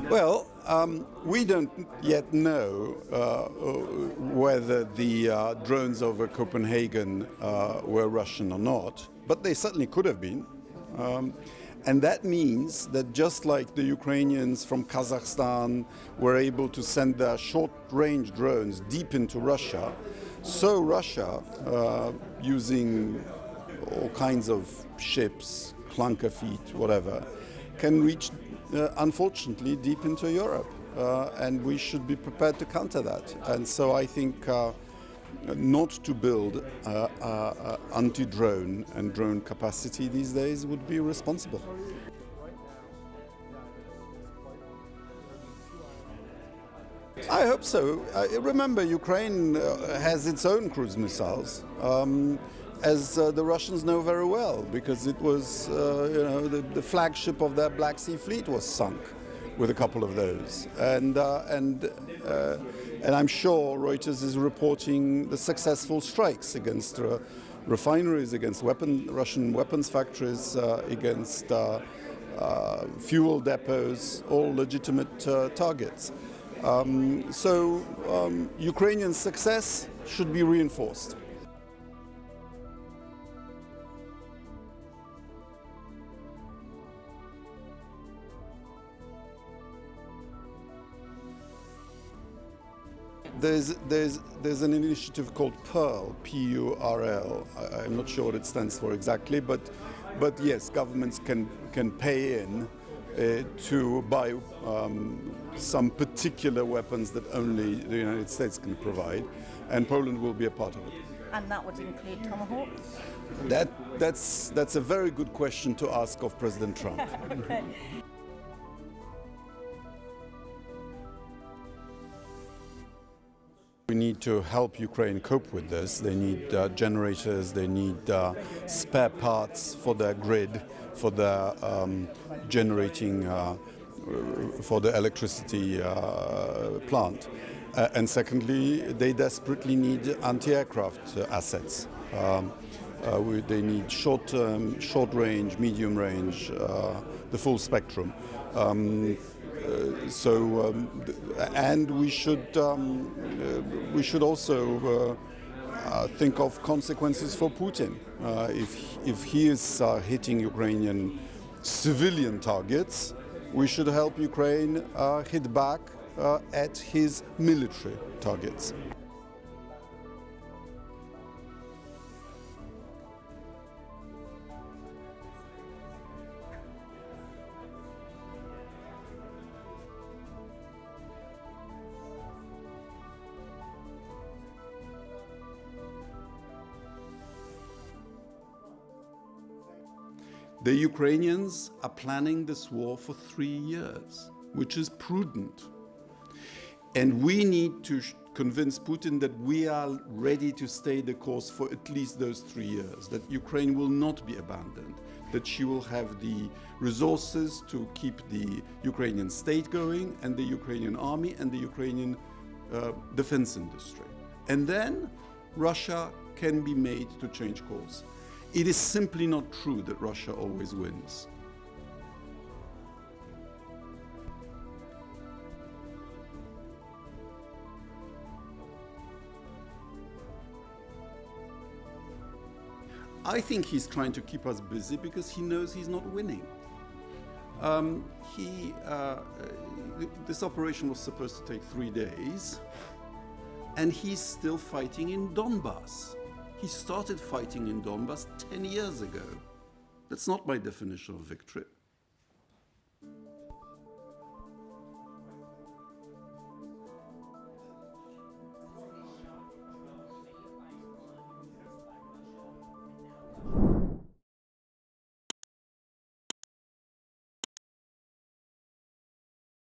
Well, we don't yet know whether the drones over Copenhagen were Russian or not, but they certainly could have been. And that means that just like the Ukrainians from Kazakhstan were able to send their short-range drones deep into Russia, so Russia, using all kinds of ships, clunker feet, whatever, can reach, unfortunately, deep into Europe. And we should be prepared to counter that. And so I think not to build anti-drone and drone capacity these days would be irresponsible. I hope so. Remember, Ukraine has its own cruise missiles, as the Russians know very well, because it was, the flagship of their Black Sea fleet was sunk with a couple of those. And I'm sure Reuters is reporting the successful strikes against refineries, against Russian weapons factories, against fuel depots, all legitimate targets. So Ukrainian success should be reinforced. There's an initiative called PURL, P-U-R-L. I'm not sure what it stands for exactly, but yes, governments can pay in to buy some particular weapons that only the United States can provide, and Poland will be a part of it. And that would include Tomahawks? That's a very good question to ask of President Trump. Okay. We need to help Ukraine cope with this. They need generators, they need spare parts for their grid, for their generating, for the electricity plant. And secondly, they desperately need anti-aircraft assets. They need short-term, short-range, medium-range, the full spectrum. And we should also think of consequences for Putin. If he is hitting Ukrainian civilian targets, we should help Ukraine hit back at his military targets. The Ukrainians are planning this war for 3 years, which is prudent. And we need to convince Putin that we are ready to stay the course for at least those 3 years, that Ukraine will not be abandoned, that she will have the resources to keep the Ukrainian state going, and the Ukrainian army and the Ukrainian defense industry. And then Russia can be made to change course. It is simply not true that Russia always wins. I think he's trying to keep us busy because he knows he's not winning. This operation was supposed to take 3 days, and he's still fighting in Donbass. He started fighting in Donbass 10 years ago. That's not my definition of victory.